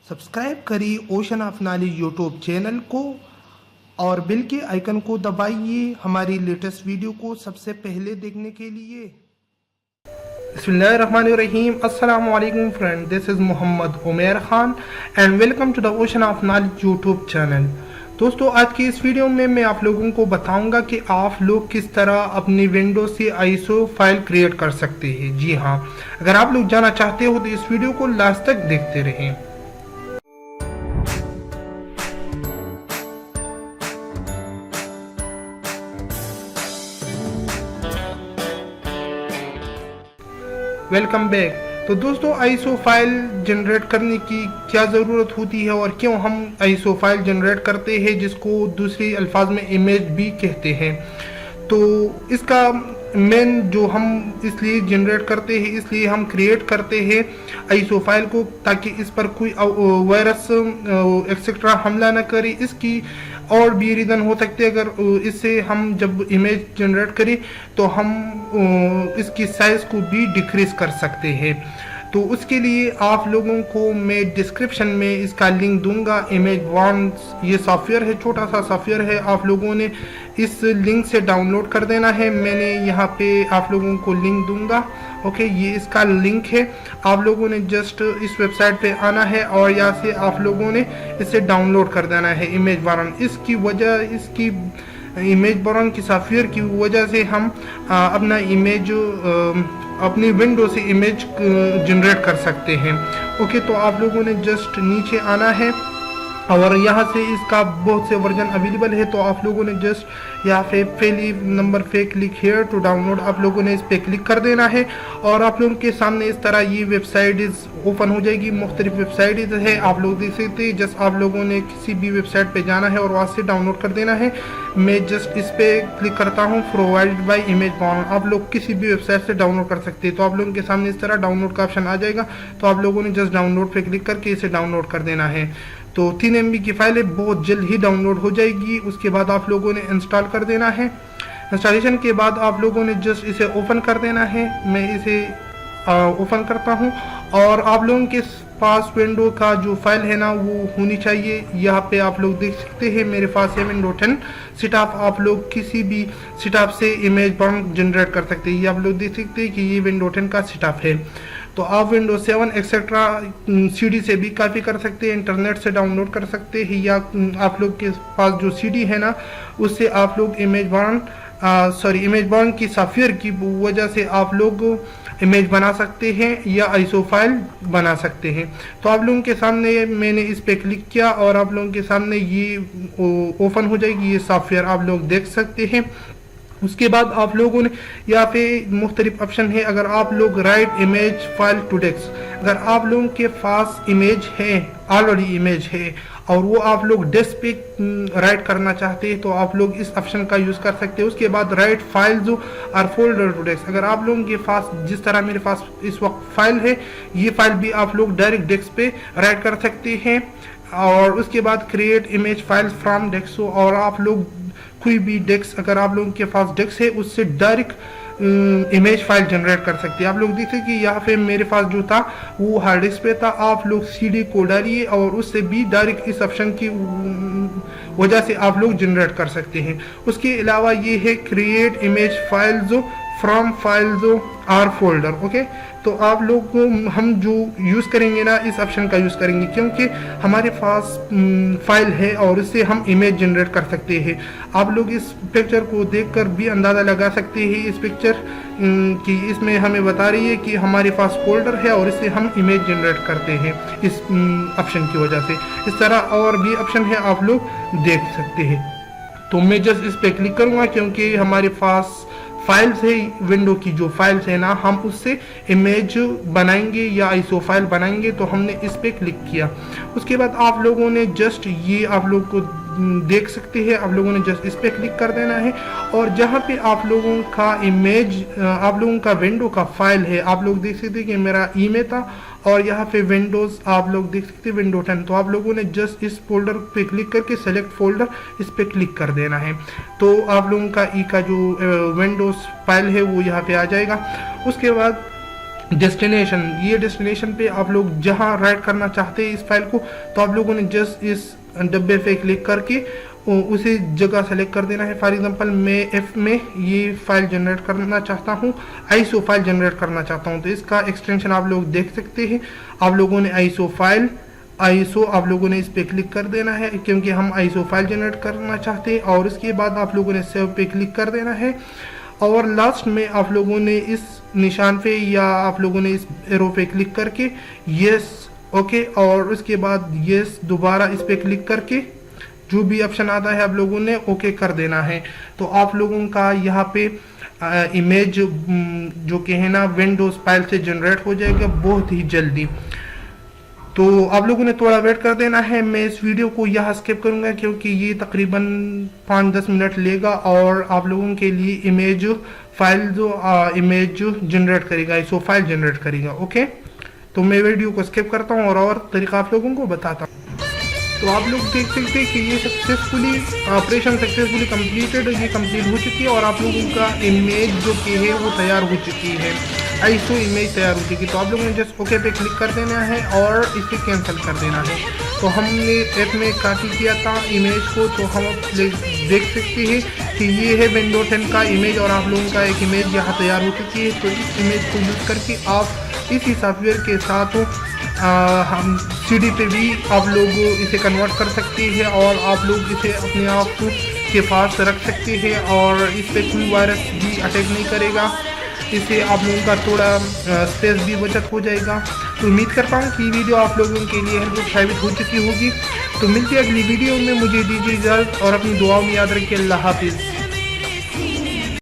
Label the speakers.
Speaker 1: Subscribe करिए ocean of knowledge YouTube channel को और बेल के आइकन को दबाइए हमारी लेटेस्ट वीडियो को सबसे पहले देखने के लिए। बिस्मिल्लाहिर्रहमानिर्रहीम। अस्सलाम वालेकुम friend, this is Mohammad Umair Khan and welcome to the ocean of knowledge YouTube channel. दोस्तों, आज की इस वीडियो में मैं आप लोगों को बताऊंगा कि आप लोग किस तरह अपनी विंडो से आईएसओ फाइल क्रिएट कर सकते हैं। जी हाँ, अगर आप लोग जाना चाहते हो तो इस वीडियो को लास्ट तक देखते रहें। Welcome back. तो दोस्तों, आईएसओ फाइल जनरेट करने की क्या ज़रूरत होती है और क्यों हम आईएसओ फाइल जनरेट करते हैं, जिसको दूसरे अल्फाज में इमेज भी कहते हैं। तो इसका मेन जो हम इसलिए जनरेट करते हैं, इसलिए हम क्रिएट करते हैं आईएसओ फाइल को, ताकि इस पर कोई वायरस एक्सेट्रा हमला न करे। इसकी और भी रीज़न हो सकते हैं। अगर इससे हम जब इमेज जनरेट करें तो हम इसकी साइज़ को भी डिक्रीज कर सकते हैं। तो उसके लिए आप लोगों को मैं डिस्क्रिप्शन में इसका लिंक दूंगा। इमेज वॉन्स ये सॉफ्टवेयर है, छोटा सा सॉफ्टवेयर है। आप लोगों ने इस लिंक से डाउनलोड कर देना है। मैंने यहाँ पे आप लोगों को लिंक दूंगा। ओके, ये इसका लिंक है। आप लोगों ने जस्ट इस वेबसाइट पे आना है और यहाँ से आप लोगों ने इसे डाउनलोड कर देना है इमेज वॉन। इसकी इमेज वॉन की सॉफ्टवेयर की वजह से हम अपना इमेज अपनी विंडो से इमेज जनरेट कर सकते हैं। ओके, तो आप लोगों ने जस्ट नीचे आना है और यहाँ से इसका बहुत से वर्जन अवेलेबल है। तो आप लोगों ने जस्ट यहाँ पे पहली नंबर पे क्लिक हेयर टू डाउनलोड, आप लोगों ने इस पे क्लिक कर देना है और आप लोगों के सामने इस तरह ये वेबसाइट ओपन हो जाएगी। मुख्तलिफ वेबसाइट है, आप लोग देख सकते हैं। जस्ट आप लोगों ने किसी भी वेबसाइट पे जाना है और वहाँ से डाउनलोड कर देना है। मैं जस्ट इस पे क्लिक करता हूँ, प्रोवाइडेड बाय इमेज वॉन। आप लोग किसी भी वेबसाइट से डाउनलोड कर सकते हैं। तो आप लोगों के सामने इस तरह डाउनलोड का ऑप्शन आ जाएगा। तो आप लोगों ने जस्ट डाउनलोड पे क्लिक करके इसे डाउनलोड कर देना है। तो 3 MB की फाइल है, बहुत जल्द ही डाउनलोड हो जाएगी। उसके बाद आप लोगों ने इंस्टॉल कर देना है। इंस्टॉलेशन के बाद आप लोगों ने जस्ट इसे ओपन कर देना है। मैं इसे ओपन करता हूं और आप लोगों के पास विंडो का जो फाइल है ना वो होनी चाहिए। यहाँ पे आप लोग देख सकते हैं मेरे पास है विंडो 10 सेटअप। आप लोग किसी भी सेटअप से इमेज वॉन जनरेट कर सकते हैं। ये आप लोग देख सकते हैं कि ये विंडो 10 का सेटअप है। तो आप विंडो 7 एक्सेट्रा सीडी से भी काफ़ी कर सकते हैं, इंटरनेट से डाउनलोड कर सकते हैं, या आप लोग के पास जो सीडी है ना उससे आप लोग इमेज वॉन की सॉफ्टवेयर की वजह से आप लोग इमेज बना सकते हैं या आईएसओ फाइल बना सकते हैं। तो आप लोगों के सामने मैंने इस पे क्लिक किया और आप लोगों के सामने ये ओपन हो जाएगी। ये सॉफ्टवेयर आप लोग देख सकते हैं। उसके बाद आप लोगों ने यहाँ पे मुख्तलिफ ऑप्शन है। अगर आप लोग write image file to desk, अगर आप लोगों के पास इमेज है, ऑलरेडी इमेज है और वो आप लोग डेस्क पे राइट करना चाहते हैं तो आप लोग इस ऑप्शन का यूज़ कर सकते हैं। उसके बाद राइट फाइल जो और फोल्डर टू डेस्क, अगर आप लोगों के पास जिस तरह मेरे पास इस वक्त फाइल है, ये फाइल भी आप लोग डायरेक्ट डेस्क पे राइट कर सकते हैं। और उसके बाद create image file from desk, और आप लोग कोई भी डेस्क, अगर आप लोगों के पास डेस्क है उससे डायरेक्ट इमेज फाइल जनरेट कर सकते हैं। आप लोग देखिए कि यहाँ पे मेरे पास जो था वो हार्ड डिस्क पे था। आप लोग सीडी को डालिए और उससे भी डायरेक्ट इस ऑप्शन की वजह से आप लोग जनरेट कर सकते हैं। उसके अलावा ये है क्रिएट इमेज फाइल जो फ्रॉम फाइल जो आर फोल्डर। ओके, तो आप लोग हम जो यूज़ करेंगे ना इस ऑप्शन का यूज़ करेंगे, क्योंकि हमारे पास फाइल है और इससे हम इमेज जनरेट कर सकते हैं। आप लोग इस पिक्चर को देखकर भी अंदाज़ा लगा सकते हैं इस पिक्चर कि इसमें हमें बता रही है कि हमारे पास फोल्डर है और इससे हम इमेज जनरेट करते हैं इस ऑप्शन की वजह से। इस तरह और भी ऑप्शन है, आप लोग देख सकते हैं। तो मैं जस्ट इस पर क्लिक करूँगा क्योंकि हमारे पास फाइल्स है, विंडो की जो फाइल्स है ना हम उससे इमेज बनाएंगे या आईएसओ फाइल बनाएंगे। तो हमने इस पे क्लिक किया। उसके बाद आप लोगों ने जस्ट ये आप लोग को देख सकते हैं, आप लोगों ने जस्ट इस पे क्लिक कर देना है और जहाँ पे आप लोगों का इमेज आप लोगों का विंडो का फाइल है, आप लोग देख सकते हैं कि मेरा ईमेल था और यहाँ पे विंडोज़ आप लोग देख सकते हैं विंडो 10। तो आप लोगों ने जस्ट इस फोल्डर पे क्लिक करके सेलेक्ट फोल्डर इस पे क्लिक कर देना है। तो आप लोगों का का जो विंडोज़ फाइल है वो यहाँ पे आ जाएगा। उसके बाद डेस्टिनेशन, ये डेस्टिनेशन पे आप लोग जहाँ राइट करना चाहते हैं इस फाइल को, तो आप लोगों ने जस्ट इस डब्बे पे क्लिक करके उसी जगह सेलेक्ट कर देना है। फॉर एग्जांपल मैं एफ में ये फाइल जनरेट करना चाहता हूँ, आईएसओ फाइल जनरेट करना चाहता हूँ, तो इसका एक्सटेंशन आप लोग देख सकते हैं। आप लोगों ने आईएसओ फाइल, आईएसओ आप लोगों ने इस पे क्लिक कर देना है क्योंकि हम आईएसओ फाइल जनरेट करना चाहते हैं, और इसके बाद आप लोगों ने सेव पे क्लिक कर देना है। और लास्ट में आप लोगों ने इस निशान पे या आप लोगों ने इस एरो पे क्लिक करके यस ओके, और उसके बाद यस दोबारा इस पे क्लिक करके जो भी ऑप्शन आता है आप लोगों ने ओके कर देना है। तो आप लोगों का यहाँ पे इमेज जो कि है ना विंडोज फाइल से जनरेट हो जाएगा बहुत ही जल्दी। तो आप लोगों ने थोड़ा वेट कर देना है। मैं इस वीडियो को यहाँ स्किप करूँगा क्योंकि ये तकरीबन 5-10 मिनट लेगा और आप लोगों के लिए इमेज फाइल जो जनरेट करेगा, आईएसओ फाइल जनरेट करेगा। ओके, तो मैं वीडियो को स्किप करता हूँ और तरीका आप लोगों को बताता हूँ। तो आप लोग देख सकते हैं कि ये सक्सेसफुली ऑपरेशन सक्सेसफुली कंप्लीटेड, ये कंप्लीट हो चुकी है और आप लोगों का इमेज जो कि है वो तैयार हो चुकी है, आईएसओ इमेज तैयार हो चुकी है। तो आप लोगों ने जस्ट ओके पे क्लिक कर देना है और इसे कैंसिल कर देना है। तो हमने ऐप में कॉपी किया था इमेज को, तो हम देख सकते हैं कि ये है विंडो 10 का इमेज और आप लोगों का एक इमेज यहाँ तैयार हो चुकी है। तो इस इमेज को यूज़ करके आप इसी सॉफ्टवेयर के साथ हम सीडी पे भी आप लोग इसे कन्वर्ट कर सकते हैं और आप लोग इसे अपने आप के पास रख सकते हैं और इस पर कोई वायरस भी अटैक नहीं करेगा। इससे आप लोगों का थोड़ा स्पेस भी बचत हो जाएगा। तो उम्मीद करता हूँ कि वीडियो आप लोगों के लिए हेल्पफुल साबित हो चुकी होगी। तो मिलती है अगली वीडियो में, मुझे दीजिए इजाज़त और अपनी दुआओं में याद रखिए। अल्लाह हाफिज़।